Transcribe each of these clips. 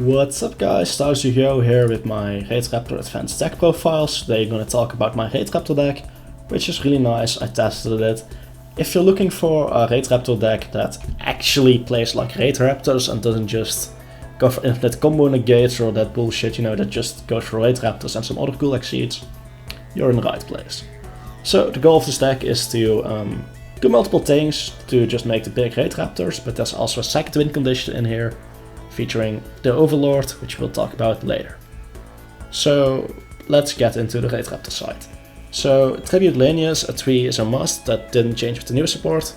What's up guys, Stars2Go here with my Raidraptor Advanced Deck Profiles. Today I'm going to talk about my Raidraptor deck, which is really nice. I tested it. If you're looking for a Raidraptor deck that actually plays like Raidraptors and doesn't just go for infinite combo negates or that bullshit, you know, that just goes for Raidraptors and some other cool exceeds, you're in the right place. So the goal of this deck is to do multiple things to just make the big Raidraptors, but there's also a second win condition in here, featuring the Overlord, which we'll talk about later. So let's get into the Raidraptor side. So Tribute Lanius, a 3 is a must, that didn't change with the new support.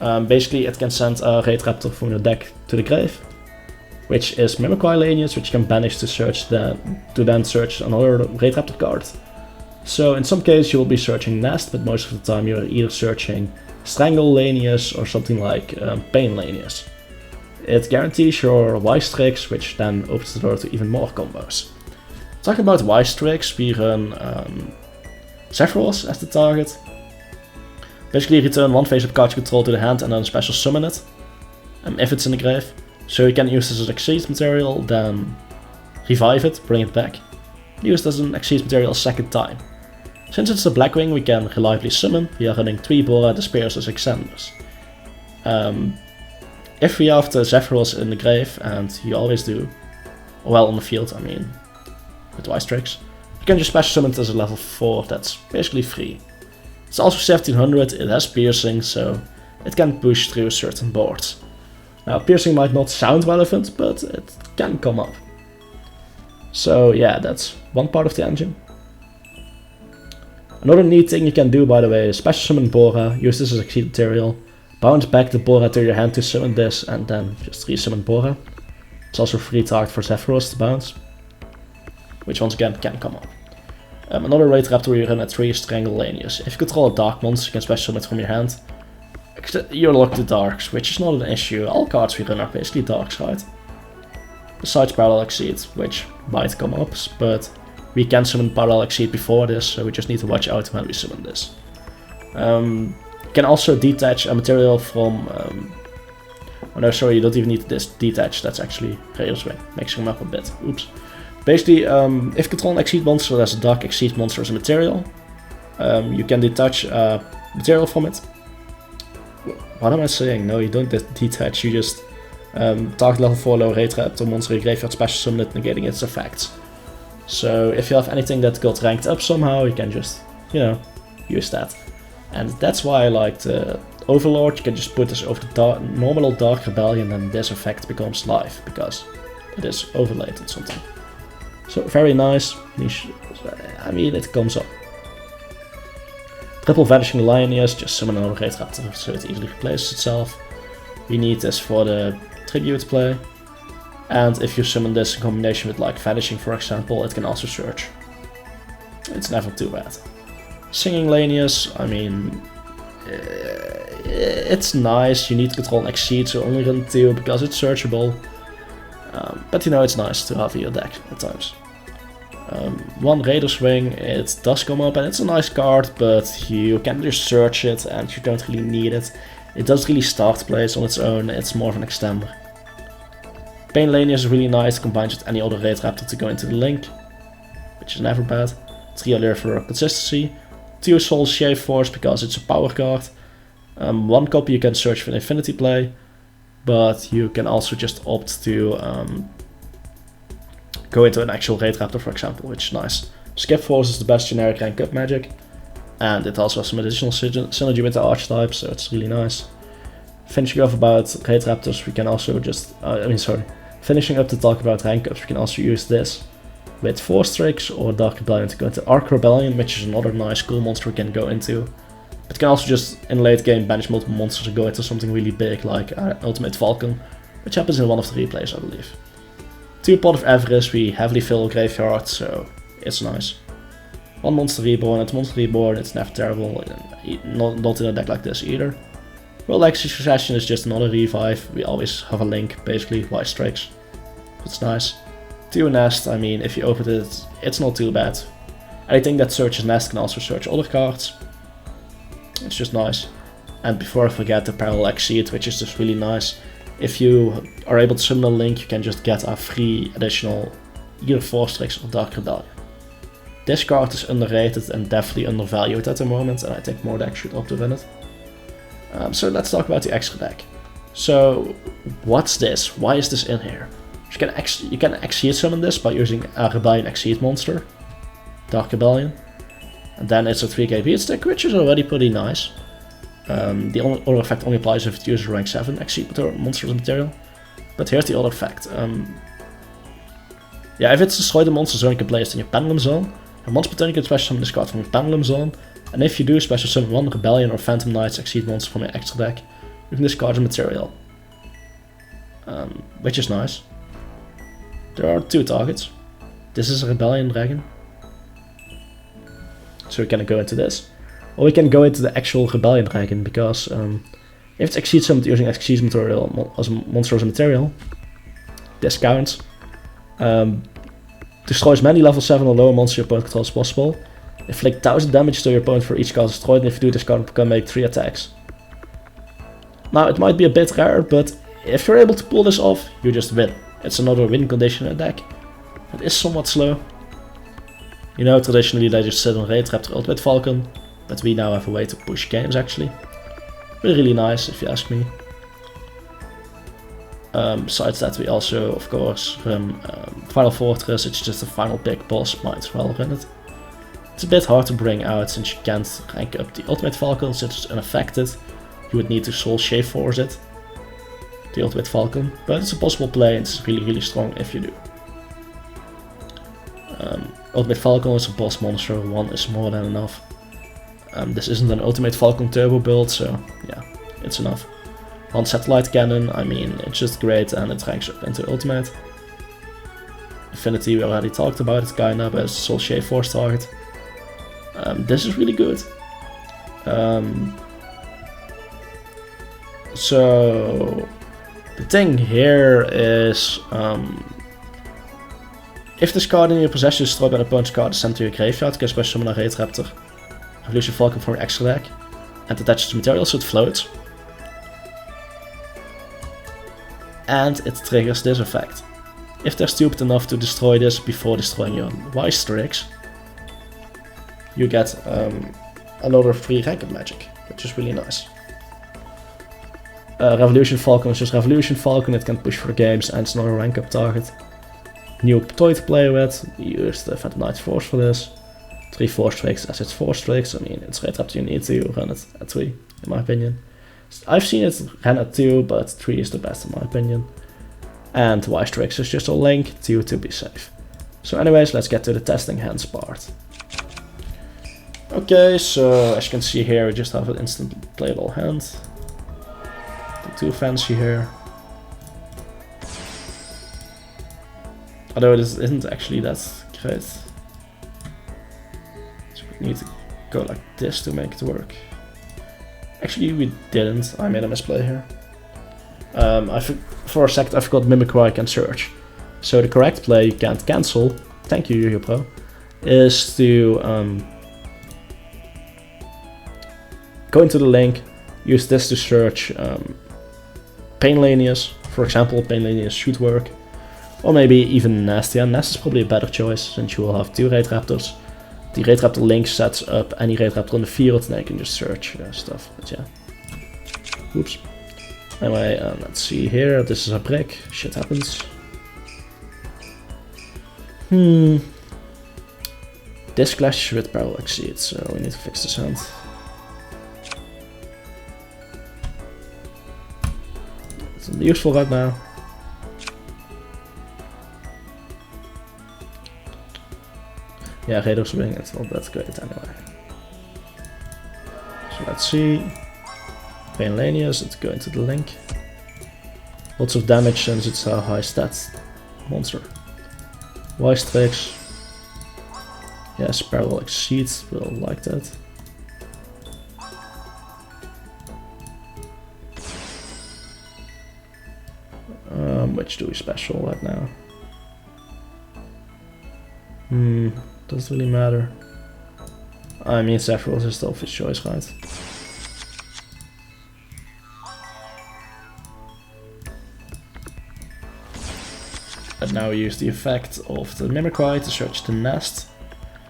Basically it can send a Raidraptor from your deck to the grave, which is Mimicry Lanius, which you can banish to then search another Raidraptor card. So in some cases you will be searching Nest, but most of the time you're either searching Strangle Lanius or something like Pain Lanius. It guarantees your Wise Tricks, which then opens the door to even more combos. Talking about Wise Tricks, we run Zephyros as the target. Basically return one face-up card you control to the hand and then special summon it, if it's in the grave. So you can use this as Exceed material, then revive it, bring it back. Use it as an Exceed material a second time. Since it's a Blackwing, we can reliably summon. We are running 3 Bora Despairs as Extenders. If we have the Zephyros in the grave, and you always do, well on the field, I mean, with Wise Tricks, you can just special summon it as a level 4, that's basically free. It's also 1700, it has piercing, so it can push through certain boards. Now piercing might not sound relevant, but it can come up. So yeah, that's one part of the engine. Another neat thing you can do, by the way, is special summon Bora, use this as Exceed material, bounce back the Bora to your hand to summon this, and then just resummon Bora. It's also a free target for Zephyros to bounce, which once again can come up. Another Raidraptor you run at 3 is Strangle Lanius. If you control a Dark monster, you can special summon it from your hand. You're locked to Darks, which is not an issue. All cards we run are basically Darks, right? Besides Parallel Exceed, which might come up, but we can summon Parallel Exceed before this, so we just need to watch out when we summon this. You can also detach a material from, oh no, sorry, you don't even need this detach, that's actually Raider's Wing, mixing them up a bit, oops. Basically, if you control an Exceed monster that's a Dark Exceed monster as a material, you can detach material from it. What am I saying? No, you don't detach, you just target level 4 low Raidraptor monster in your graveyard, special summon it, negating its effects. So if you have anything that got ranked up somehow, you can just, you know, use that. And that's why I like the Overlord. You can just put this over the normal Dark Rebellion and this effect becomes live, because it is overlaid on something. So very nice, I mean it comes up. Triple Vanishing Lioness, just summon another Raidraptor so it easily replaces itself. We need this for the Tribute play. And if you summon this in combination with like Vanishing for example, it can also search. It's never too bad. Singing Lanius, I mean, it's nice, you need to control and Exceed, so only run 2 because it's searchable. But you know, it's nice to have in your deck at times. One Raider's Wing, it does come up and it's a nice card, but you can just search it and you don't really need it. It does really start plays on its own, it's more of an extender. Pain Lanius is really nice, combines with any other Raidraptor to go into the link, which is never bad. 3 Allure for consistency. 2 Soul Shave Force because it's a power card. 1 copy you can search for Infinity play, but you can also just opt to go into an actual Raidraptor for example, which is nice. Skip Force is the best generic rank up magic, and it also has some additional synergy with the archetype, so it's really nice. Finishing off about Raidraptors, we can also just, finishing up to talk about rank ups, we can also use this with Force Tricks or Dark Rebellion to go into Arc Rebellion, which is another nice cool monster we can go into. It can also just, in late game, banish multiple monsters and go into something really big like Ultimate Falcon, which happens in one of the replays, I believe. 2 Pot of Avarice, we heavily fill graveyard, so it's nice. 1 Monster Reborn, it's Monster Reborn, it's never terrible, not in a deck like this either. World Exit Succession is just another revive, we always have a link, basically, Wise Tricks. It's nice. 2 Nest, I mean, if you open it, it's not too bad. Anything that searches Nest can also search other cards. It's just nice. And before I forget, the Parallel Exceed, which is just really nice. if you are able to summon a Link, you can just get a free additional either Force Tricks or Dark Rebellion. This card is underrated and definitely undervalued at the moment, and I think more decks should opt to win it. So let's talk about the extra deck. So, what's this? Why is this in here? You can Exceed summon this by using a Rebellion Exceed monster, Dark Rebellion, and then it's a 3k beat stick, which is already pretty nice. The other effect only applies if it uses rank 7 Exceed monsters material. But here's the other effect. Yeah, if it's destroyed the monster zone you can place in your Pendulum Zone, and once per turn you can special summon this card from your Pendulum Zone, and if you do special summon one Rebellion or Phantom Knights Exceed monster from your extra deck, you can discard the material. Which is nice. There are 2 targets. This is a Rebellion Dragon. So we can go into this. Or we can go into the actual Rebellion Dragon, because if it's Exceed summoned using Exceed material as a monster as a material, this counts. Destroys many level 7 or lower monsters your opponent controls as possible. Inflict 1000 damage to your opponent for each card destroyed, and if you do, this card can make 3 attacks. Now, it might be a bit rare, but if you're able to pull this off, you just win. It's another win condition in the deck. It is somewhat slow. You know, traditionally they just sit on Raidraptor Ultimate Falcon, but we now have a way to push games actually. Really nice, if you ask me. Besides that, we also, of course, run Final Fortress. It's just a final big boss, might as well run it. It's a bit hard to bring out since you can't rank up the Ultimate Falcon since it's unaffected. You would need to Soul Shave Force it, the Ultimate Falcon, but it's a possible play and it's really strong if you do. Ultimate Falcon is a boss monster, 1 is more than enough. This isn't an Ultimate Falcon turbo build, so yeah, it's enough. 1 Satellite Cannon, I mean, it's just great and it ranks up into Ultimate. Infinity, we already talked about it kinda, but it's a Soul Shave Force target. This is really good. So the thing here is, if this card in your possession is destroyed by an opponent's card is sent to your graveyard, you can special summon a Raidraptor, Revolution Falcon from your extra deck, and attach it to material so it floats. And it triggers this effect. If they're stupid enough to destroy this before destroying your Wise Strix, you get another free rank up magic, which is really nice. Revolution Falcon is just Revolution Falcon, it can push for games and it's another rank up target. New toy to play with, you use the Phantom Knight's Force for this. 3 Force Strikes as its Force Strikes, I mean it's Raidraptor, you need to run it at 3, in my opinion. I've seen it ran at 2, but 3 is the best in my opinion. And Wise Strix is just a link to be safe. So anyways, let's get to the testing hands part. Okay, so as you can see here, we just have an instant playable hand. Not too fancy here. Although this isn't actually that great. So we need to go like this to make it work. Actually we didn't, I made a misplay here. For a second I forgot Mimicry can search. So the correct play you can't cancel, thank you Yu-Gi-Oh! Pro, is to go into the link, use this to search Painlanius, for example. Painlanius should work. Or maybe even Nastia. Nest is probably a better choice since you will have 2 Raidraptors. The Raidraptor link sets up any Raidraptor in the field and then you can just search stuff, but yeah. Oops. Anyway, let's see here, this is a brick, shit happens. This clashes with Barrel Exceed, so we need to fix this hand. It's not useful right now. Yeah, Raider Swing, it's not that great anyway. So let's see. Painlanius, let's go into the link. Lots of damage since it's a high stats monster. Wise Strix. Yes, Parallel Exceeds, we'll like that. Which do we special right now? Doesn't really matter. I mean, Sephiroth is the obvious choice, right? And now we use the effect of the Mimicry to search the nest.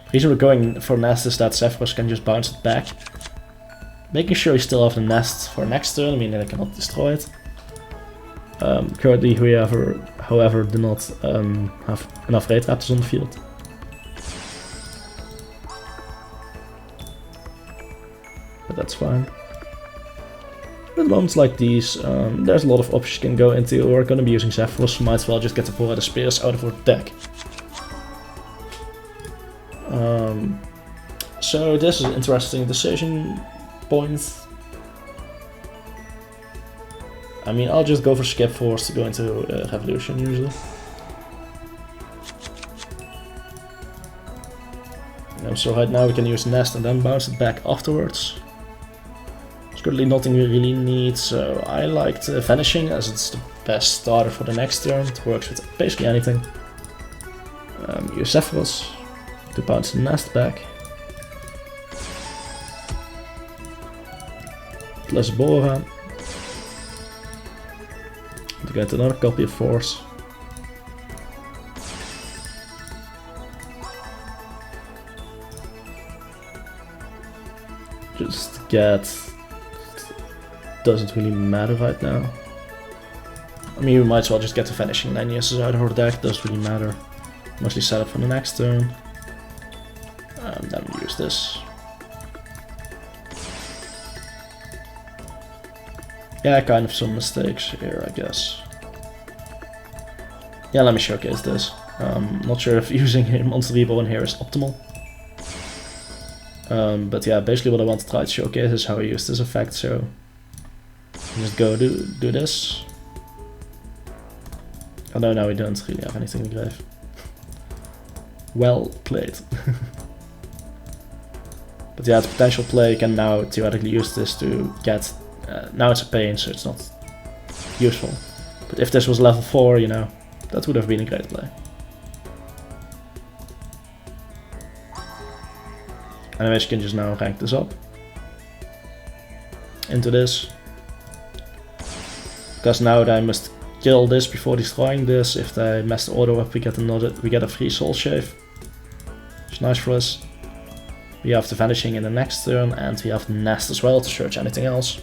The reason we're going for nest is that Zephyros can just bounce it back. Making sure we still have the nest for next turn, I mean they cannot destroy it. Currently we however do not have enough Raidraptors on the field. But that's fine. At moments like these, there's a lot of options you can go into. We're going to be using Zephyros, so might as well just get the Boar Spears out of our deck. So this is an interesting decision point. I mean, I'll just go for Skip Force to go into Revolution usually. So right now we can use Nest and then bounce it back afterwards. There's currently nothing we really need, so I liked Vanishing as it's the best starter for the next turn. It works with basically anything. Use Zephyros to bounce the Nest back. Plus Bora. To get another copy of Force. Just get... doesn't really matter right now. I mean, we might as well just get the Vanishing Lanius out of our deck, doesn't really matter. Mostly set up for the next turn. And then we use this. Yeah, kind of some mistakes here, I guess. Yeah, let me showcase this. Not sure if using a Monster Reborn here is optimal. But yeah, basically what I want to try to showcase is how I use this effect, so... just go do this. Although now we don't really have anything in the grave. Well played. But yeah, the potential play can now theoretically use this to get... now it's a pain, so it's not useful. But if this was level 4, you know, that would have been a great play. Anyways, you can just now rank this up. Into this. Because now they must kill this before destroying this. If they mess the order up, we get a free Soul Shave. Which is nice for us. We have the Vanishing in the next turn, and we have the Nest as well to search anything else.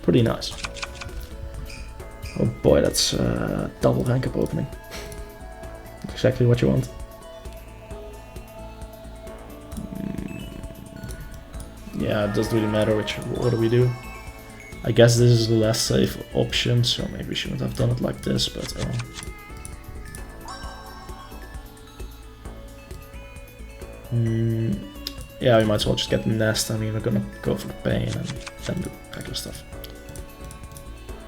Pretty nice. Oh boy, that's double rank up opening. Exactly what you want. Yeah, it doesn't really matter which order we do. I guess this is the less safe option, so maybe we shouldn't have done it like this, but yeah, we might as well just get the Nest. I mean, we're gonna go for the Pain and then do regular stuff.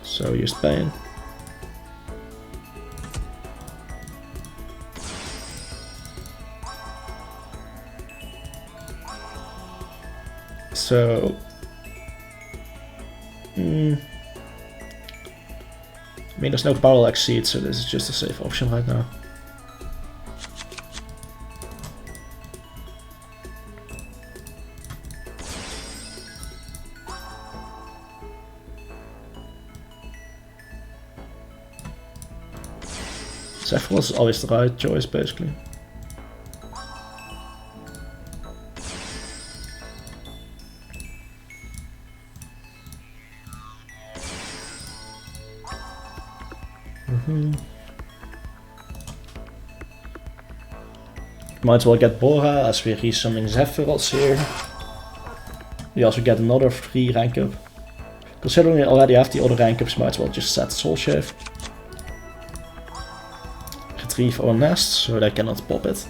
So use Pain. So I mean, there's no Parallax Seed, so this is just a safe option right now. Zephyros is always the right choice, basically. Might as well get Bora as we resummon Zephyros here. We also get another free rank up. Considering we already have the other rank ups, might as well just set Soul Shave. Retrieve our Nest so they cannot pop it.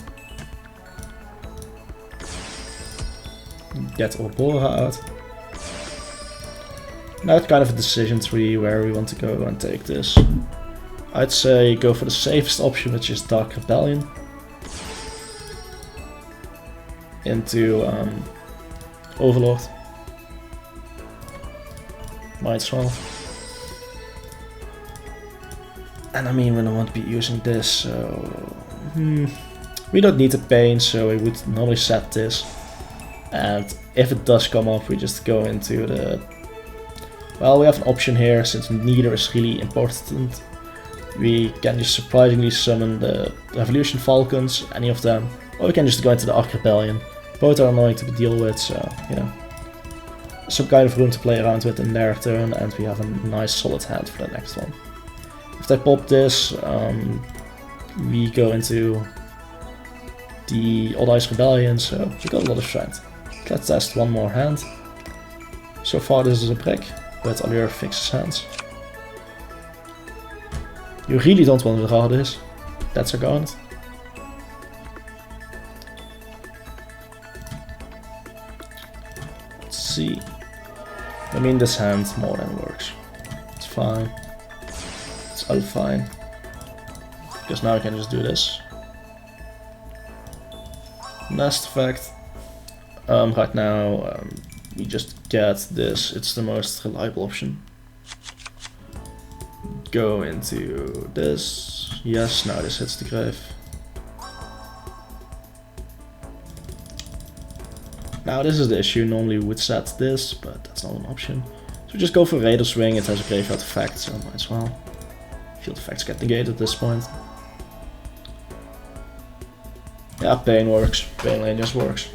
Get our Bora out. Now it's kind of a decision tree where we want to go and take this. I'd say go for the safest option, which is Dark Rebellion. Into Overlord. Might as well. And I mean, we don't want to be using this, so... we don't need the Pain, so we would normally set this. And if it does come up, we just go into the... Well, we have an option here, since neither is really important. We can just surprisingly summon the Revolution Falcons, any of them, or we can just go into the Ark Rebellion. Both are annoying to deal with, so, you know, some kind of room to play around with in their turn, and we have a nice solid hand for the next one. If they pop this, we go into the Odd Eyes Rebellion, so we got a lot of strength. Let's test one more hand. So far this is a brick, but Allure fixes hands. You really don't want to draw this. That's a garnet. Let's see. I mean, this hand more than works. It's fine. It's all fine. Because now I can just do this. Nest effect. Right now, we just get this. It's the most reliable option. Go into this. Yes, now this hits the grave. Now this is the issue. Normally we would set this, but that's not an option. So just go for Raider Swing. It has a graveyard effect, so might as well. Field effects get negated at this point. Yeah, Pain works. Pain Lane just works.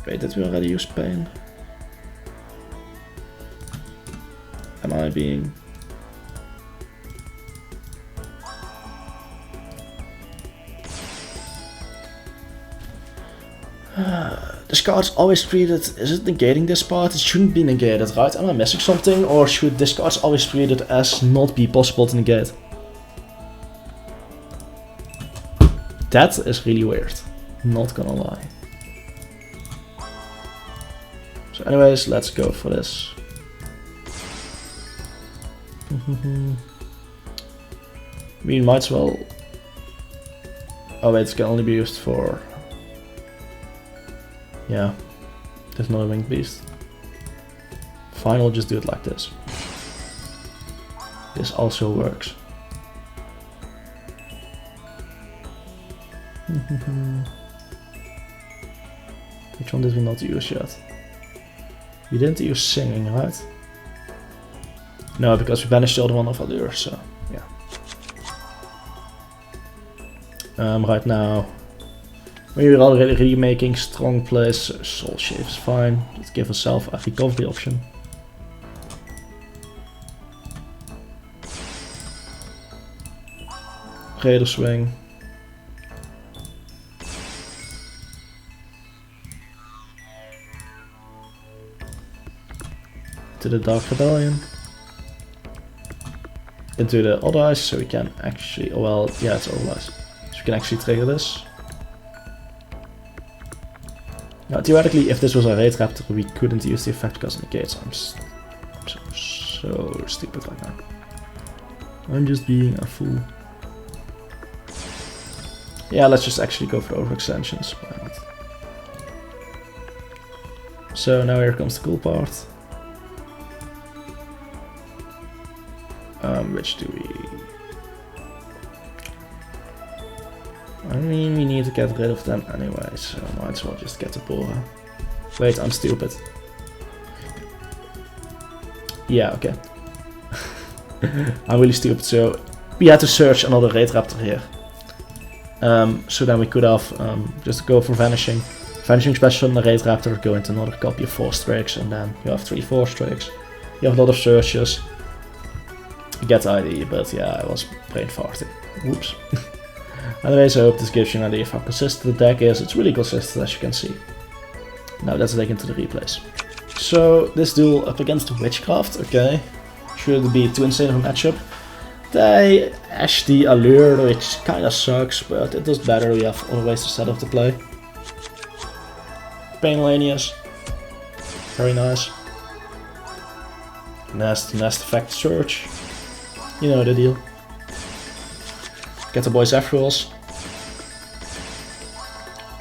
Wait, did we already use Pain? Am I being... This card's always treated... Is it negating this part? It shouldn't be negated, right? Am I missing something? Or should this card's always treated as not be possible to negate? That is really weird. Not gonna lie. So anyways, let's go for this. We might as well... Oh wait, it can only be used for... Yeah, there's another Winged Beast. Fine, we'll just do it like this. This also works. Which one did we not use yet? We didn't use Singing, right? No, because we banished the other one of Allure, so yeah. Right now, we're already making strong plays, so Soul Shave is fine. Let's give ourselves a recovery option. Raider Swing. To the Dark Rebellion. Into the Odd Eyes, so we can actually, oh well, yeah, it's Odd Eyes. So we can actually trigger this. Now, theoretically, if this was a Raidraptor, we couldn't use the effect because of the gates. I'm so stupid right now. I'm just being a fool. Yeah, let's just actually go for overextensions. Why not? So now here comes the cool part. Which do we... I mean, we need to get rid of them anyway, so might as well just get the Bora. Wait, I'm stupid. Yeah, okay. I'm really stupid, so we had to search another Raidraptor here. So then we could have just go for Vanishing. Vanishing special on the Raidraptor, go into another copy of 4 Strikes, and then you have 3 4 Strikes. You have a lot of searches. You get the idea, but yeah, I was brain farting. Whoops. Anyways, I hope this gives you an idea of how consistent the deck is. It's really consistent, as you can see. Now let's dig into the replays. So, this duel up against Witchcraft, okay. Should be too insane of a matchup. They ash the Allure, which kinda sucks, but it does better. We have other ways to set up the play. Painlanius. Very nice. Nest effect search. You know the deal. Get the boys Afros.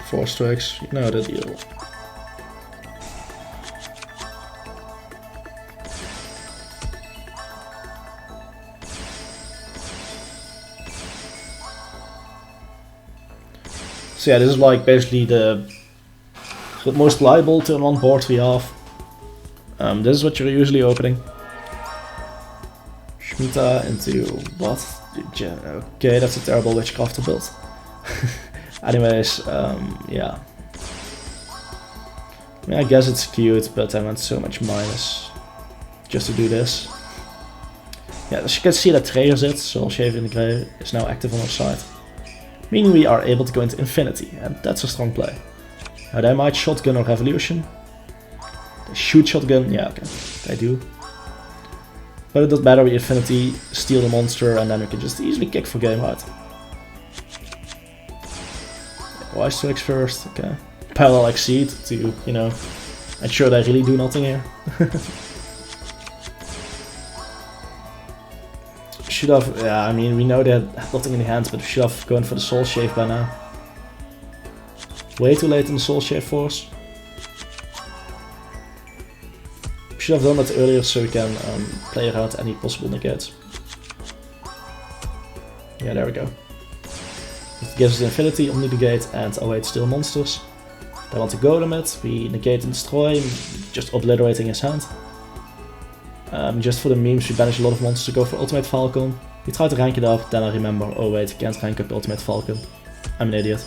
4 Strikes, you know the deal. So yeah, this is like basically the most reliable turn 1 board we have. This is what you're usually opening. Shemitah into what? Okay, that's a terrible witchcraft to build. Anyways, yeah. I mean, I guess it's cute, but I want so much minus just to do this. Yeah, as you can see that Treyer zit, Soul Shave in the Grey, is now active on our side. Meaning we are able to go into Infinity, and that's a strong play. Now they might Shotgun or Revolution. They shoot Shotgun, yeah, okay, they do. But it doesn't matter, we Infinity, steal the monster, and then we can just easily kick for game, right? Wise Strikes first, okay. Parallel Exceed to, you know, ensure they really do nothing here. Should have, yeah, I mean, we know they had nothing in the hands, but we should have gone for the Soul Shave by now. Way too late in the Soul Shave Force. We should have done that earlier so we can play around any possible negates. Yeah, there we go. It gives us Infinity, Omni Negate, and await Still Monsters. They want to golem it, we negate and destroy, just obliterating his hand. Just for the memes, we banish a lot of monsters to go for Ultimate Falcon. We try to rank it up, then I remember, oh wait, we can't rank up Ultimate Falcon. I'm an idiot.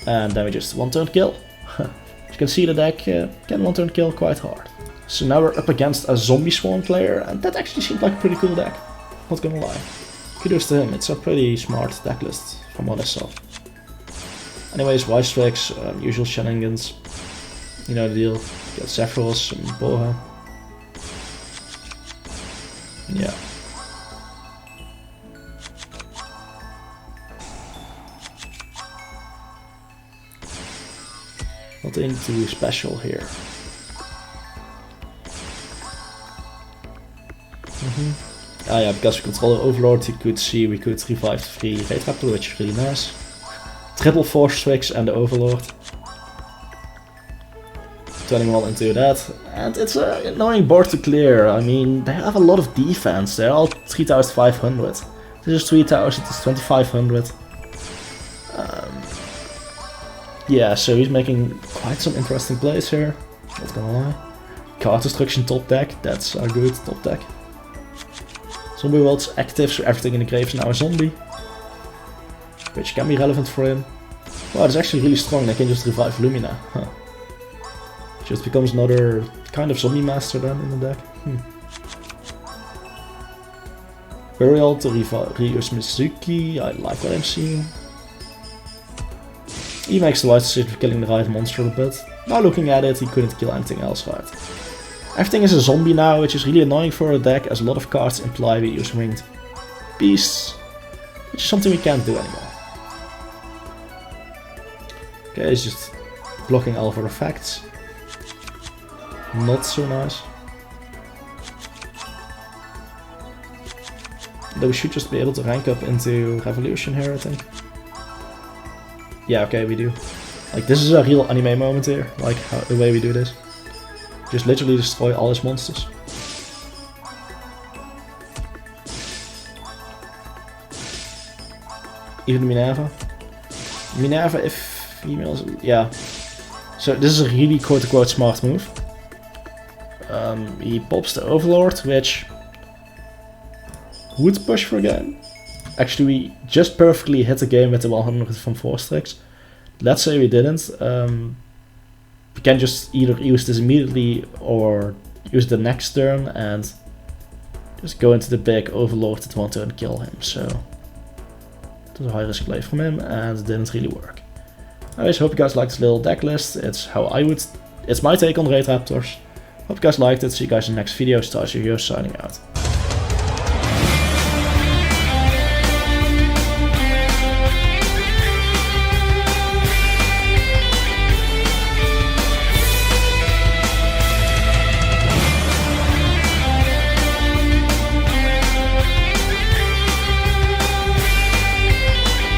And then we just one-turn kill. As you can see, the deck can one-turn kill quite hard. So now we're up against a Zombie Swarm player, and that actually seemed like a pretty cool deck. Not gonna lie. Kudos to him, it's a pretty smart deck list from what I saw. Anyways, Wise Strikes, usual shenanigans. You know the deal. Get Sephiroth and Boha. Yeah. Nothing too special here. Ah yeah, because we control the Overlord, you could see we could revive the Raidraptor, which is really nice. Triple Force Strikes and the Overlord. Turning well into that, and it's an annoying board to clear. I mean, they have a lot of defense, they're all 3500. This is 3000, it's 2500. Yeah, so he's making quite some interesting plays here, not gonna lie. Card Destruction top deck, that's a good top deck. Zombie World's active, so everything in the grave is now a zombie. Which can be relevant for him. Wow, it's actually really strong, they can just revive Lumina. Huh. Just becomes another kind of zombie master then in the deck. Burial to reuse Mizuki, I like what I'm seeing. He makes the right decision for killing the right monster a bit. Now looking at it, he couldn't kill anything else right. Everything is a zombie now, which is really annoying for a deck as a lot of cards imply we use Winged Beasts, which is something we can't do anymore. Okay, he's just blocking all of our effects. Not so nice. Though we should just be able to rank up into Revolution here, I think. Yeah, okay, we do. Like, this is a real anime moment here, like the way we do this. Just literally destroy all his monsters. Even Minerva. Minerva, if females, yeah. So this is a really quote-unquote smart move. He pops the Overlord, which would push for a game. Actually, we just perfectly hit the game with the 100 from 4 strikes. Let's say we didn't. We can just either use this immediately or use the next turn and just go into the big Overlord at 1 turn and kill him. So it was a high risk play from him and it didn't really work. Anyways, hope you guys liked this little deck list. It's my take on Raidraptors. Hope you guys liked it. See you guys in the next video. Stars here signing out.